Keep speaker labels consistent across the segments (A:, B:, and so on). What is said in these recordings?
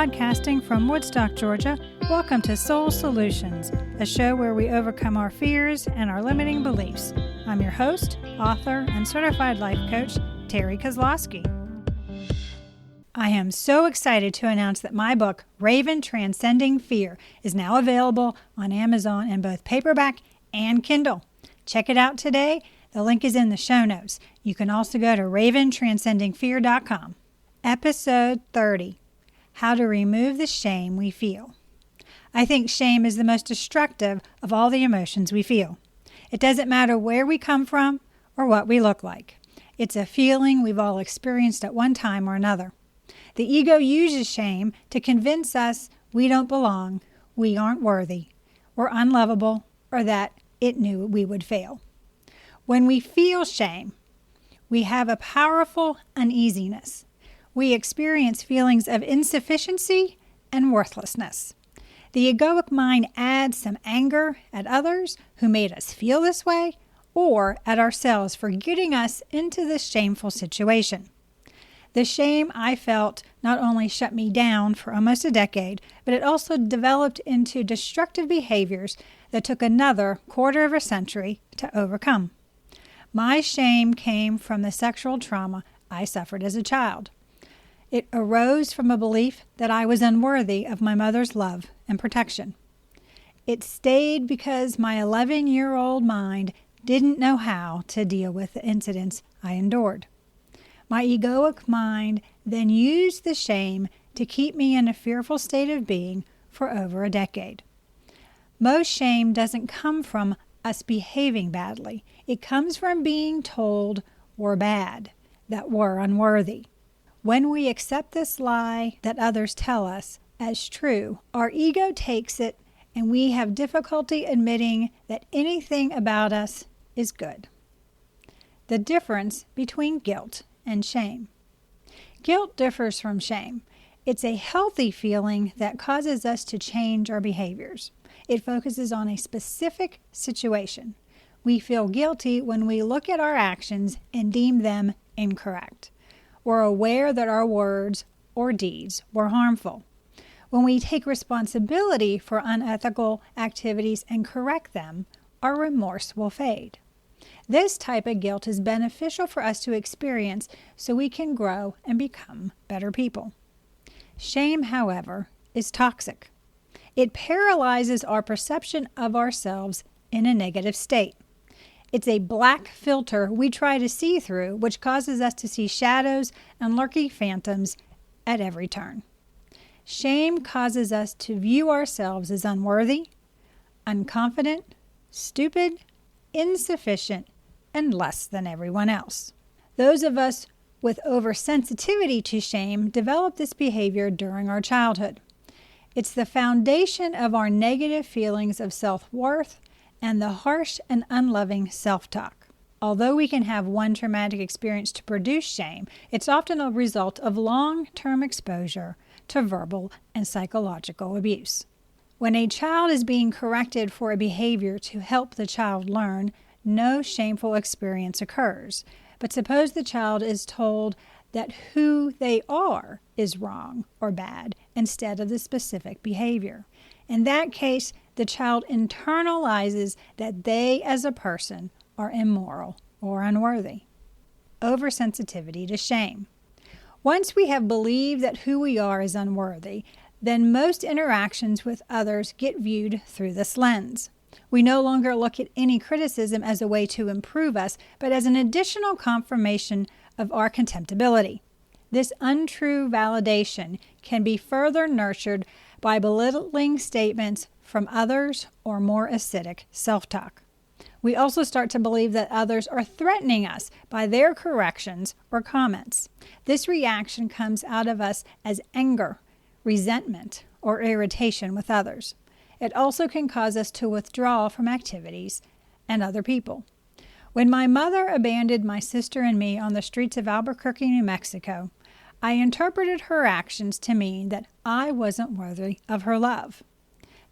A: Podcasting from Woodstock, Georgia, welcome to Soul Solutions, a show where we overcome our fears and our limiting beliefs. I'm your host, author, and certified life coach, Terry Kozlowski. I am so excited to announce that my book, Raven Transcending Fear, is now available on Amazon in both paperback and Kindle. Check it out today. The link is in the show notes. You can also go to raventranscendingfear.com. Episode 30, How to Remove the Shame We Feel. I think shame is the most destructive of all the emotions we feel. It doesn't matter where we come from or what we look like. It's a feeling we've all experienced at one time or another. The ego uses shame to convince us we don't belong, we aren't worthy, we're unlovable, or that it knew we would fail. When we feel shame, we have a powerful uneasiness. We experience feelings of insufficiency and worthlessness. The egoic mind adds some anger at others who made us feel this way, or at ourselves for getting us into this shameful situation. The shame I felt not only shut me down for almost a decade, but it also developed into destructive behaviors that took another quarter of a century to overcome. My shame came from the sexual trauma I suffered as a child. It arose from a belief that I was unworthy of my mother's love and protection. It stayed because my 11-year-old mind didn't know how to deal with the incidents I endured. My egoic mind then used the shame to keep me in a fearful state of being for over a decade. Most shame doesn't come from us behaving badly. It comes from being told we're bad, that we're unworthy. When we accept this lie that others tell us as true, our ego takes it and we have difficulty admitting that anything about us is good. The difference between guilt and shame. Guilt differs from shame. It's a healthy feeling that causes us to change our behaviors. It focuses on a specific situation. We feel guilty when we look at our actions and deem them incorrect. We're aware that our words or deeds were harmful. When we take responsibility for unethical activities and correct them, our remorse will fade. This type of guilt is beneficial for us to experience so we can grow and become better people. Shame, however, is toxic. It paralyzes our perception of ourselves in a negative state. It's a black filter we try to see through, which causes us to see shadows and lurking phantoms at every turn. Shame causes us to view ourselves as unworthy, unconfident, stupid, insufficient, and less than everyone else. Those of us with oversensitivity to shame develop this behavior during our childhood. It's the foundation of our negative feelings of self-worth and the harsh and unloving self-talk. Although we can have one traumatic experience to produce shame, it's often a result of long-term exposure to verbal and psychological abuse. When a child is being corrected for a behavior to help the child learn, no shameful experience occurs. But suppose the child is told that who they are is wrong or bad instead of the specific behavior. In that case, the child internalizes that they as a person are immoral or unworthy. Oversensitivity to shame. Once we have believed that who we are is unworthy, then most interactions with others get viewed through this lens. We no longer look at any criticism as a way to improve us, but as an additional confirmation of our contemptibility. This untrue validation can be further nurtured by belittling statements from others or more acidic self-talk. We also start to believe that others are threatening us by their corrections or comments. This reaction comes out of us as anger, resentment, or irritation with others. It also can cause us to withdraw from activities and other people. When my mother abandoned my sister and me on the streets of Albuquerque, New Mexico, I interpreted her actions to mean that I wasn't worthy of her love.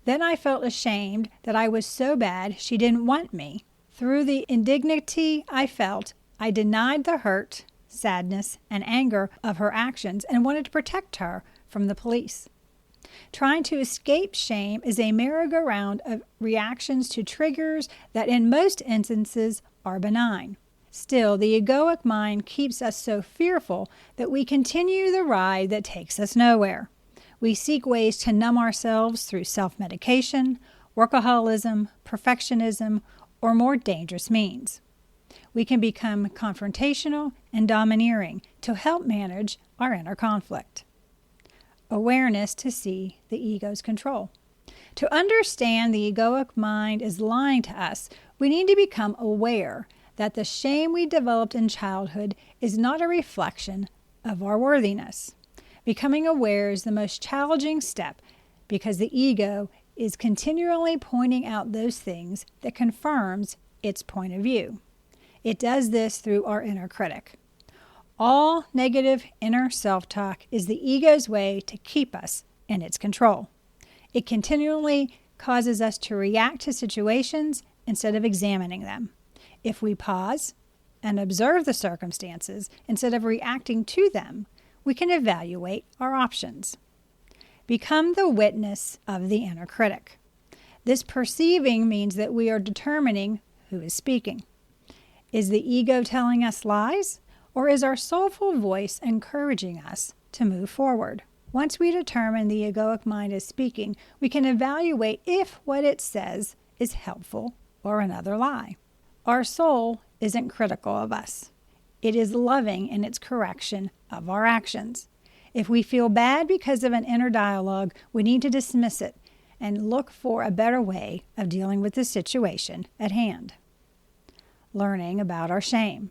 A: Then I felt ashamed that I was so bad she didn't want me. Through the indignity I felt, I denied the hurt, sadness, and anger of her actions and wanted to protect her from the police. Trying to escape shame is a merry-go-round of reactions to triggers that in most instances are benign. Still, the egoic mind keeps us so fearful that we continue the ride that takes us nowhere. We seek ways to numb ourselves through self-medication, workaholism, perfectionism, or more dangerous means. We can become confrontational and domineering to help manage our inner conflict. Awareness to see the ego's control. To understand the egoic mind is lying to us, we need to become aware that the shame we developed in childhood is not a reflection of our worthiness. Becoming aware is the most challenging step because the ego is continually pointing out those things that confirms its point of view. It does this through our inner critic. All negative inner self-talk is the ego's way to keep us in its control. It continually causes us to react to situations instead of examining them. If we pause and observe the circumstances instead of reacting to them, we can evaluate our options. Become the witness of the inner critic. This perceiving means that we are determining who is speaking. Is the ego telling us lies, or is our soulful voice encouraging us to move forward? Once we determine the egoic mind is speaking, we can evaluate if what it says is helpful or another lie. Our soul isn't critical of us. It is loving in its correction of our actions. If we feel bad because of an inner dialogue, we need to dismiss it and look for a better way of dealing with the situation at hand. Learning about our shame.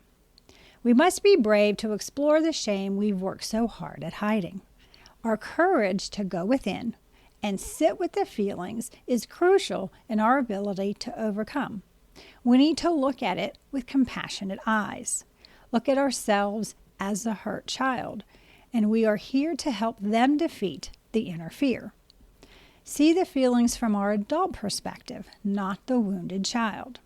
A: We must be brave to explore the shame we've worked so hard at hiding. Our courage to go within and sit with the feelings is crucial in our ability to overcome. We need to look at it with compassionate eyes. Look at ourselves as the hurt child, and we are here to help them defeat the inner fear. See the feelings from our adult perspective, not the wounded child.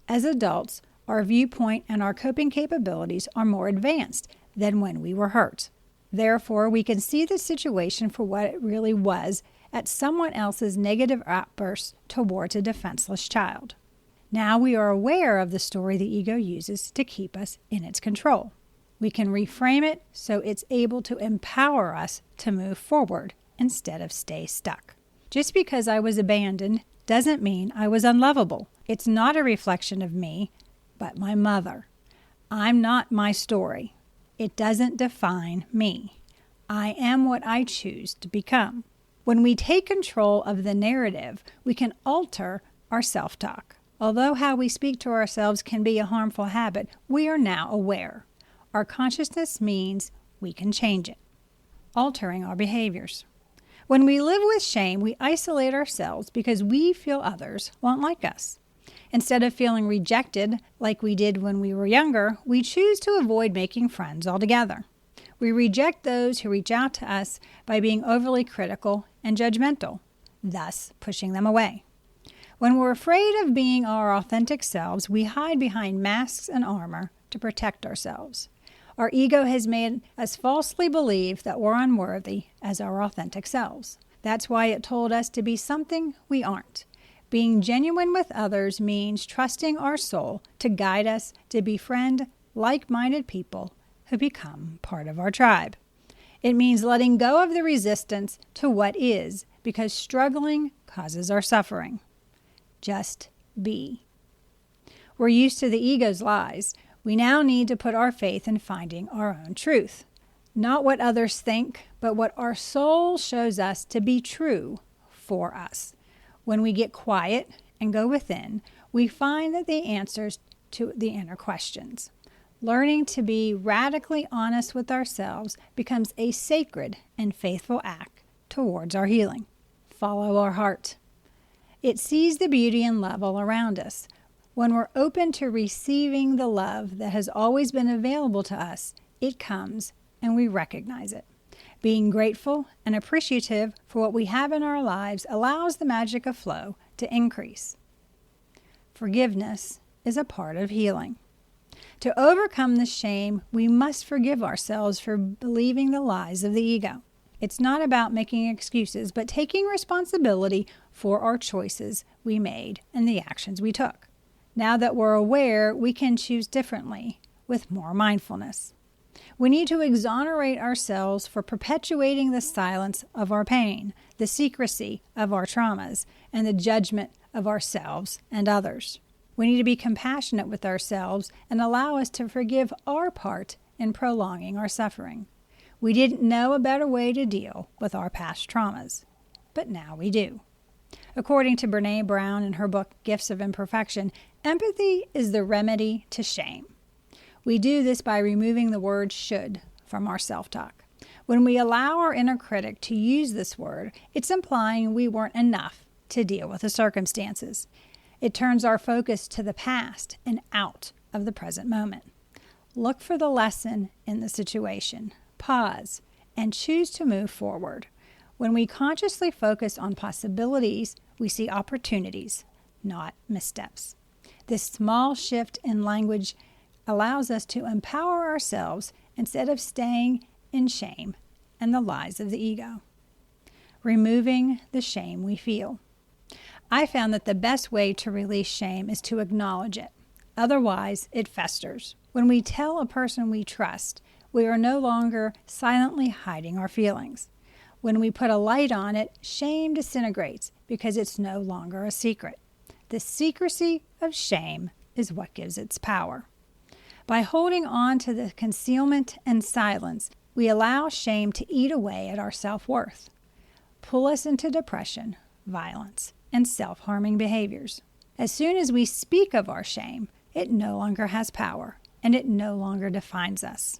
A: As adults, our viewpoint and our coping capabilities are more advanced than when we were hurt. Therefore, we can see the situation for what it really was at someone else's negative outbursts towards a defenseless child. Now we are aware of the story the ego uses to keep us in its control. We can reframe it so it's able to empower us to move forward instead of stay stuck. Just because I was abandoned doesn't mean I was unlovable. It's not a reflection of me, but my mother. I'm not my story. It doesn't define me. I am what I choose to become. When we take control of the narrative, we can alter our self-talk. Although how we speak to ourselves can be a harmful habit, we are now aware. Our consciousness means we can change it. Altering our behaviors. When we live with shame, we isolate ourselves because we feel others won't like us. Instead of feeling rejected like we did when we were younger, we choose to avoid making friends altogether. We reject those who reach out to us by being overly critical and judgmental, thus pushing them away. When we're afraid of being our authentic selves, we hide behind masks and armor to protect ourselves. Our ego has made us falsely believe that we're unworthy as our authentic selves. That's why it told us to be something we aren't. Being genuine with others means trusting our soul to guide us to befriend like-minded people who become part of our tribe. It means letting go of the resistance to what is, because struggling causes our suffering. Just be. We're used to the ego's lies. We now need to put our faith in finding our own truth. Not what others think, but what our soul shows us to be true for us. When we get quiet and go within, we find that the answers to the inner questions. Learning to be radically honest with ourselves becomes a sacred and faithful act towards our healing. Follow our heart. It sees the beauty and love all around us. When we're open to receiving the love that has always been available to us, it comes and we recognize it. Being grateful and appreciative for what we have in our lives allows the magic of flow to increase. Forgiveness is a part of healing. To overcome the shame, we must forgive ourselves for believing the lies of the ego. It's not about making excuses, but taking responsibility for our choices we made and the actions we took. Now that we're aware, we can choose differently with more mindfulness. We need to exonerate ourselves for perpetuating the silence of our pain, the secrecy of our traumas, and the judgment of ourselves and others. We need to be compassionate with ourselves and allow us to forgive our part in prolonging our suffering. We didn't know a better way to deal with our past traumas, but now we do. According to Brené Brown in her book, Gifts of Imperfection, empathy is the remedy to shame. We do this by removing the word should from our self-talk. When we allow our inner critic to use this word, it's implying we weren't enough to deal with the circumstances. It turns our focus to the past and out of the present moment. Look for the lesson in the situation. Pause and choose to move forward. When we consciously focus on possibilities, we see opportunities, not missteps. This small shift in language allows us to empower ourselves instead of staying in shame and the lies of the ego. Removing the shame we feel. I found that the best way to release shame is to acknowledge it. Otherwise, it festers. When we tell a person we trust, we are no longer silently hiding our feelings. When we put a light on it, shame disintegrates because it's no longer a secret. The secrecy of shame is what gives its power. By holding on to the concealment and silence, we allow shame to eat away at our self-worth, pull us into depression, violence, and self-harming behaviors. As soon as we speak of our shame, it no longer has power, and it no longer defines us.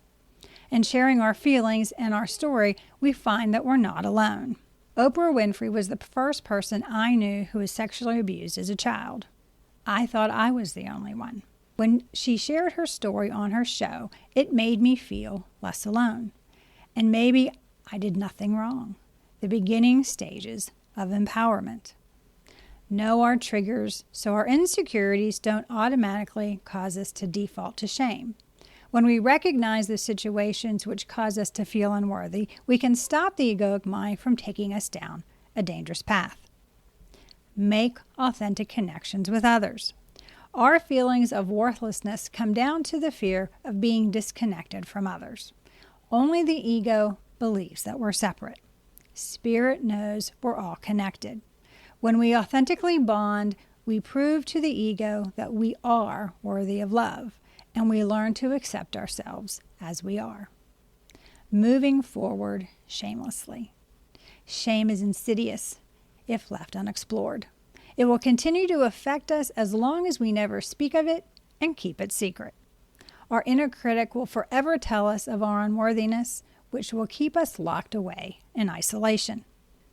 A: In sharing our feelings and our story, we find that we're not alone. Oprah Winfrey was the first person I knew who was sexually abused as a child. I thought I was the only one. When she shared her story on her show, it made me feel less alone. And maybe I did nothing wrong. The beginning stages of empowerment. Know our triggers so our insecurities don't automatically cause us to default to shame. When we recognize the situations which cause us to feel unworthy, we can stop the egoic mind from taking us down a dangerous path. Make authentic connections with others. Our feelings of worthlessness come down to the fear of being disconnected from others. Only the ego believes that we're separate. Spirit knows we're all connected. When we authentically bond, we prove to the ego that we are worthy of love, and we learn to accept ourselves as we are. Moving forward shamelessly. Shame is insidious if left unexplored. It will continue to affect us as long as we never speak of it and keep it secret. Our inner critic will forever tell us of our unworthiness, which will keep us locked away in isolation.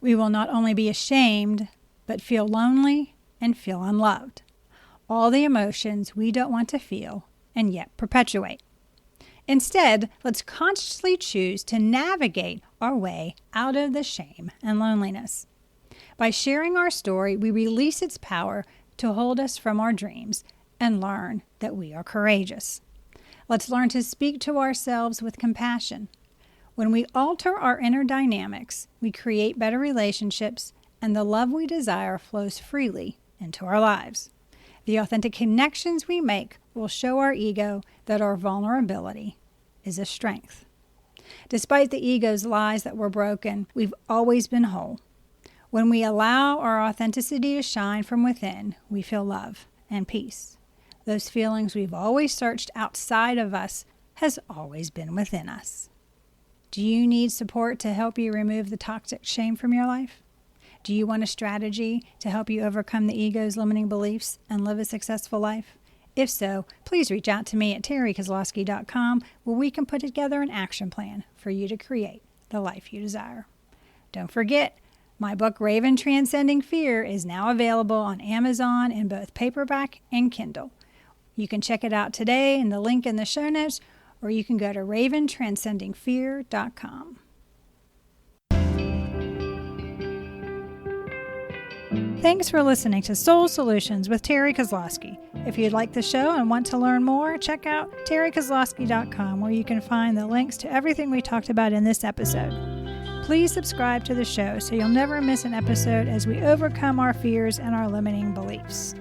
A: We will not only be ashamed, but feel lonely and feel unloved. All the emotions we don't want to feel and yet perpetuate. Instead, let's consciously choose to navigate our way out of the shame and loneliness. By sharing our story, we release its power to hold us from our dreams and learn that we are courageous. Let's learn to speak to ourselves with compassion. When we alter our inner dynamics, we create better relationships, and the love we desire flows freely into our lives. The authentic connections we make will show our ego that our vulnerability is a strength. Despite the ego's lies that we're broken, we've always been whole. When we allow our authenticity to shine from within, we feel love and peace. Those feelings we've always searched outside of us has always been within us. Do you need support to help you remove the toxic shame from your life? Do you want a strategy to help you overcome the ego's limiting beliefs and live a successful life? If so, please reach out to me at terrykozlowski.com, where we can put together an action plan for you to create the life you desire. Don't forget, my book, Raven Transcending Fear, is now available on Amazon in both paperback and Kindle. You can check it out today in the link in the show notes, or you can go to raventranscendingfear.com. Thanks for listening to Soul Solutions with Terry Kozlowski. If you'd like the show and want to learn more, check out terrykozlowski.com, where you can find the links to everything we talked about in this episode. Please subscribe to the show so you'll never miss an episode as we overcome our fears and our limiting beliefs.